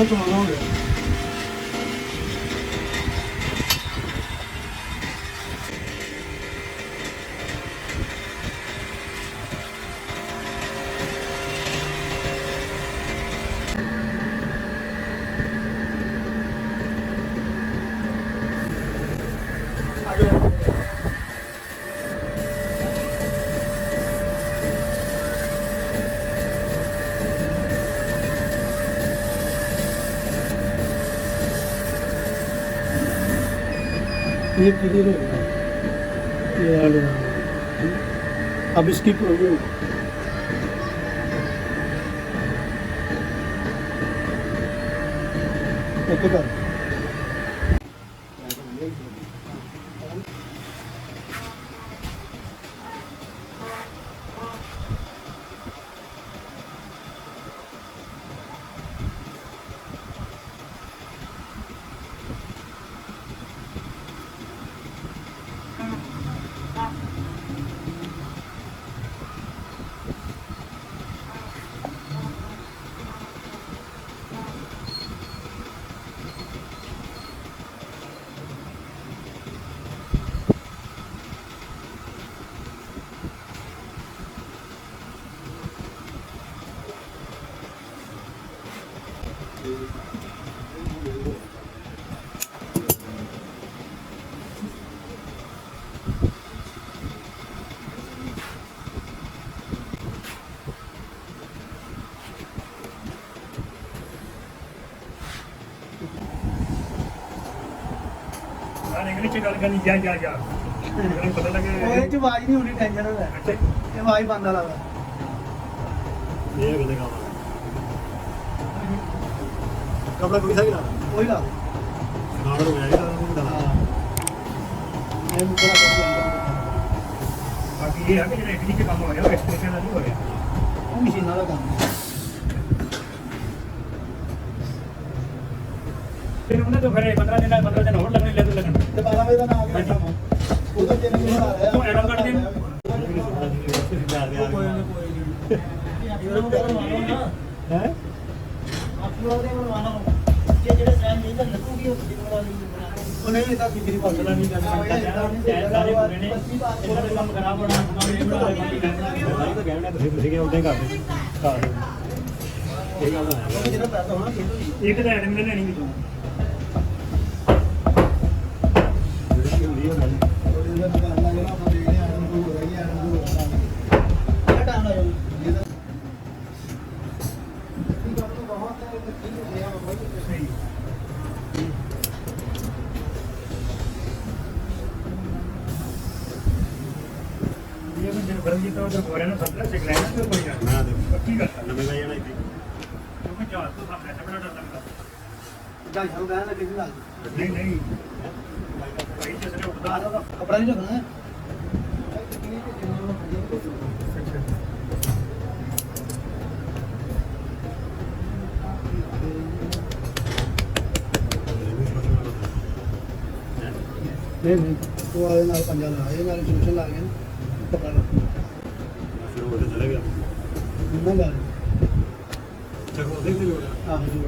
खत्म हो गया। ये किधर है? ये आलू अब इसकी प्रॉब्लम कितना इंग्लिश गल करनी जा पता लगे ओए च आवाज नहीं होनी टेंशन होता है ये आवाज बंद वाला ये गल काम कपड़ा कोई सही ना वही ला नाड़ हो जाएगा हां ये पूरा बाकी ये है कि जो एडिटिंग के काम हो रहा है एक्सप्रेशन नहीं हो रहा वो मशीन वाला काम है फिर उन्हें तो फिर 15 दिन और लगने लगन ਤੇ 12 ਵਜੇ ਦਾ ਨਾ ਆ ਗਿਆ ਕੰਮ ਉਹ ਤਾਂ ਤੇਰੇ ਨੂੰ ਆ ਰਿਹਾ ਤੂੰ ਐਡਮ ਕੱਢ ਦੇ ਕੋਈ ਨਹੀਂ ਇਹਨੂੰ ਬਣਵਾਉਣਾ ਨਾ ਹੈ ਆਪੂ ਉਹਦੇ ਬਣਵਾਉਣਾ ਜਿਹੜੇ ਸੈਨ ਨਹੀਂ ਤਾਂ ਲੱਗੂਗੀ ਉਹ ਬਣਵਾ ਲਈ ਉਹ ਨਹੀਂ ਤਾਂ ਕਿਤਨੀ ਫਸਲਾ ਨਹੀਂ ਕਰਨਾ ਸਾਰੇ ਪੂਰੇ ਨੇ ਇਹਨਾਂ ਦੇ ਕੰਮ ਖਰਾਬ ਹੋਣਾ ਤਾਂ ਕਹਿਣਾ ਤੁਸੀਂ ਉਦਾਂ ਹੀ ਕਰਦੇ ਇਹ ਗੱਲ ਹੈ ਜਿਹੜਾ ਪੈਸਾ ਹੋਣਾ ਇੱਕ ਤਾਂ ਐਡਮ ਨੇ ਲੈਣੀ ਵਿੱਚੋਂ तो जब हो रहे ना सब से ग्रैंड तो कोई ना पक्की कर नवे भाई ना इतनी क्योंकि जहाज तो सामने से बड़ा डर लगता जा हो गया ना किसी लाल नहीं भाई जैसे उठता कपड़ा नहीं रखना है नहीं तो आए ना पंजा ला ये ना सोल्यूशन ला गया कपड़ा ला फिर वो चले गया ना ला चलो देख लो हां जी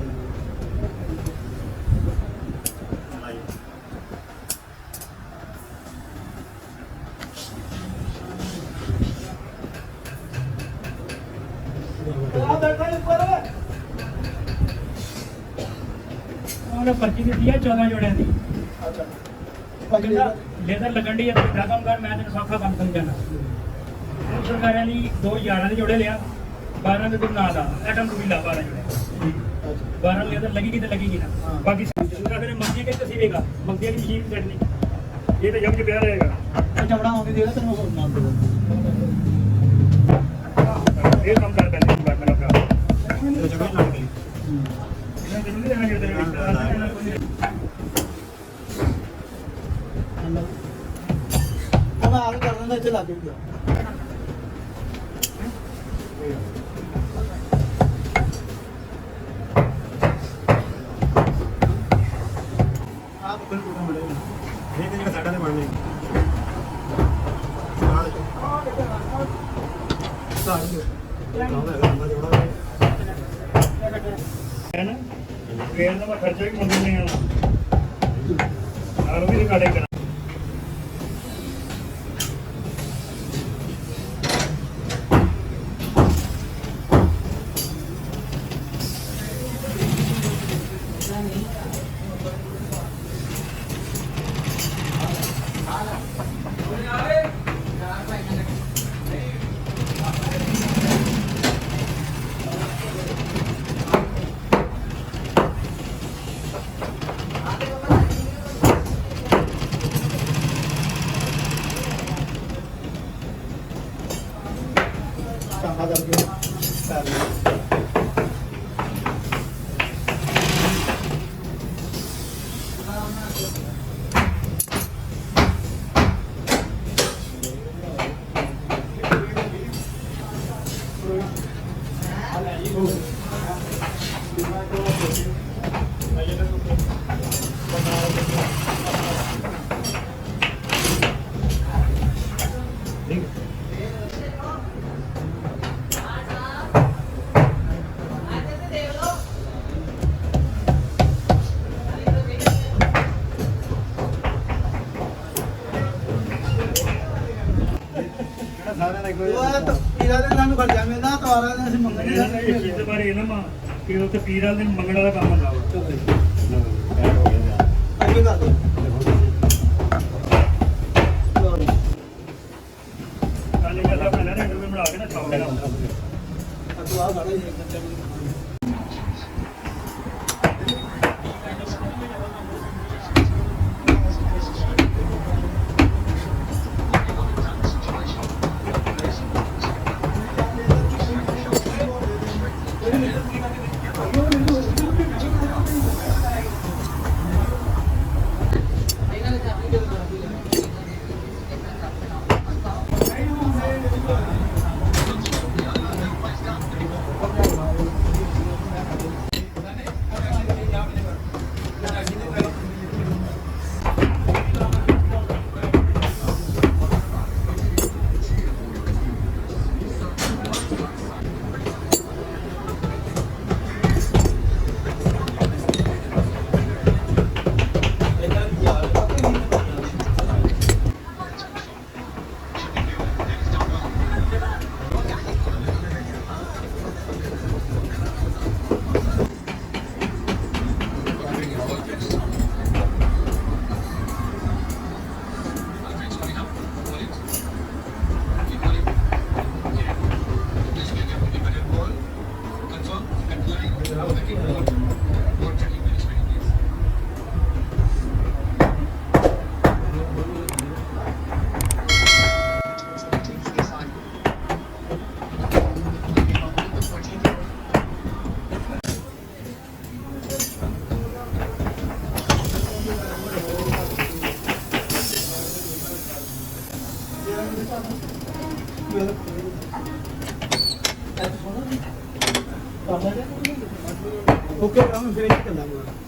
ਉਹਨੇ ਪਰਚੀ ਦਿੱਤੀ ਆ 14 ਜੋੜਿਆਂ ਦੀ अच्छा ਲੇਜ਼ਰ ਲੱਗਣ ਦੀ ਹੈ ਤੇ ਕੰਮ ਕਰ ਮੈਂ ਤੈਨੂੰ ਸੌਖਾ ਕੰਮ ਸਮਝਾਣਾ ਉਹ ਸਰਕਾਰਾਂ ਲਈ 2011 ਦੇ ਜੋੜੇ ਲਿਆ 12 ਦੇ ਤੂੰ ਨਾ ਦਾ ਐਟਮ ਨੂੰ ਵੀ ਲਾ 12 ਜੋੜੇ 12 ਲੇਜ਼ਰ ਲੱਗੇਗੀ ਤੇ ਲੱਗੇਗੀ ਨਾ ਬਾਕੀ ਦੂਸਰਾ ਫਿਰ ਮੰਗੀ ਕੇ ਤਸੀਵੇਗਾ ਮੰਗੀ ਦੀ ਮਸ਼ੀਨ ਛੱਡਣੀ ਇਹ ਤਾਂ ਜਬ ਚ ਪਿਆ ਰਹੇਗਾ चमड़ा होगी देगा तेरे को नाम दे ਇਹ ਕੰਮ ਕਰ ਪੈਂਦੇ ਬਾਅਦ ਮੈਨੂੰ ਕਹਾ ਇਹ ਜਗ੍ਹਾ ਲੱਗ ਗਈ ਇਹਨਾਂ ਜ਼ਰੂਰੀ ਰਹਿਣਾ ਜਿਹੜੇ मैं आगे कर देना इसे ला दूंगा आप बिल्कुल मिलेगा ਇਹ ਤੇ ਜਿਹੜਾ ਸਾਡਾ ਤੇ ਬਣਨੇ ਹੈ ਨਾ ਫੇਰ ਤਾਂ ਮੈਂ ਖਰਚਾ ਵੀ ਮੰਗਣੇ ਆ ਨਾਲ ਵੀ ਰਿਕਾਰਡਿੰਗ ਕਰਾਂ ਚਾਹਾ ਕਰਕੇ ਕਰ ਲਿਆ ਸਾਰਿਆਂ ਦਾ ਕੋਈ ਪੀਰਾ ਦੇ ਸਾਨੂੰ ਖਰਚਾ ਮਿਲਦਾ ਤਵਾਰਾ ਦੇ ਅਸੀਂ ਮੰਗਣੇ ਇਸ ਚੀਜ਼ ਦੇ ਬਾਰੇ ਇਹ ਨਾ ਮਾ ਕਿ ਉੱਥੇ ਪੀਰ ਵਾਲੇ ਦਿਨ ਮੰਗਣ ਵਾਲਾ ਕੰਮ ਹੁੰਦਾ ਵਾ ਅੱਗੇ ਕਰ ਦੋ ਕੱਲ ਇਹ ਗੱਲ ਆਪਣਾ ਰੈਂਡਰ ਵੀ ਬਣਾ ਕੇ ਨਾ ਛਾਪ ਦੇਣਾ ਹੁੰਦਾ ਤੂੰ ਆ ਸਾਡਾ ਇੱਕ ਬੱਚਾ ओके हम फिनिश करना है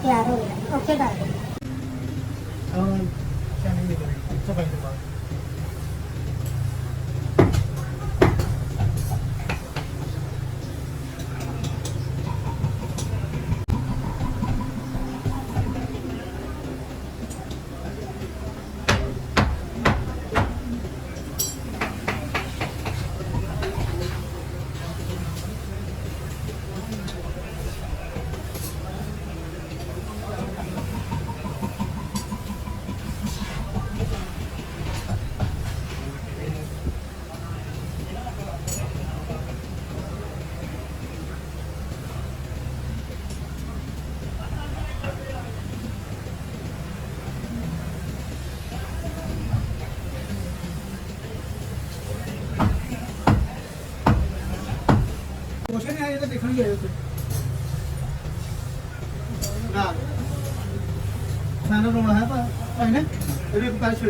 तैयार हो गया ओके कर दो सफाई के बाद ਕੇ ਦੇਖਣ ਗਏ ਉੱਥੇ ਨਾ ਸਾਨੂੰ ਰੋਣਾ ਹੈ ਤਾਂ ਇਹਨੇ ਇਹਦੇ ਪੈਸੇ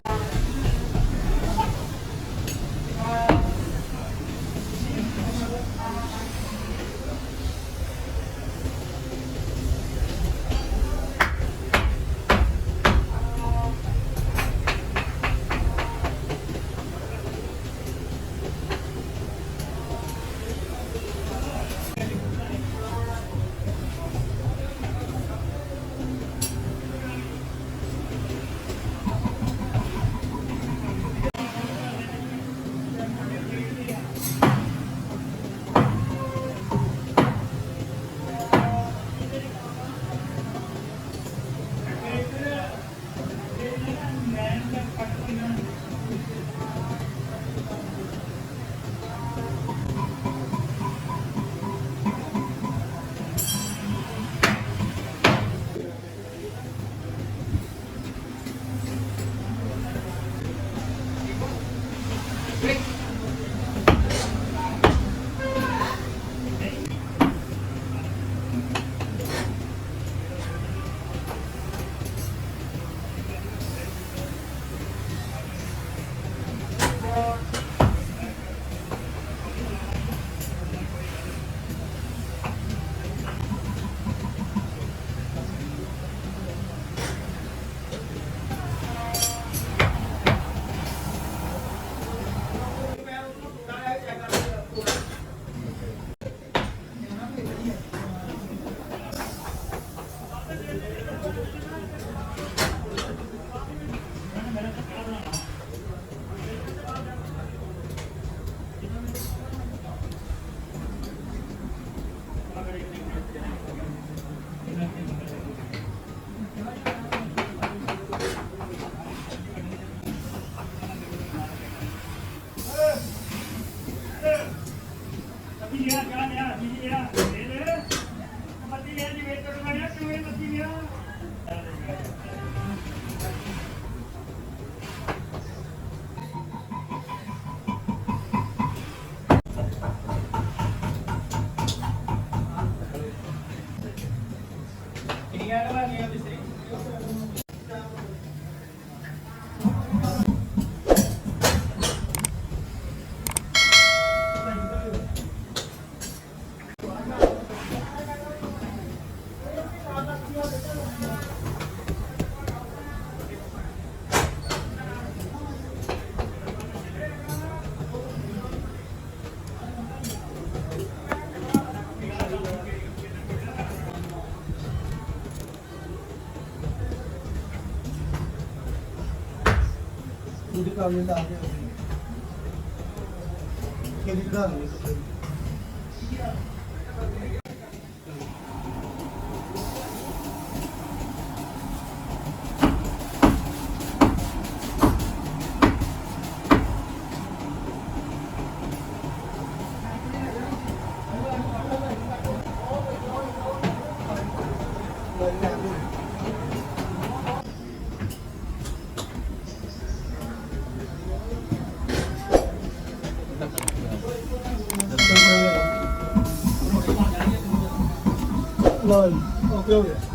ਇਹਦੀ ਪ੍ਰੋਬਲਮ ਆ ਗਈ ਕਿਹਦੀ ਘਰ ਨਹੀਂ लो ओके हो गया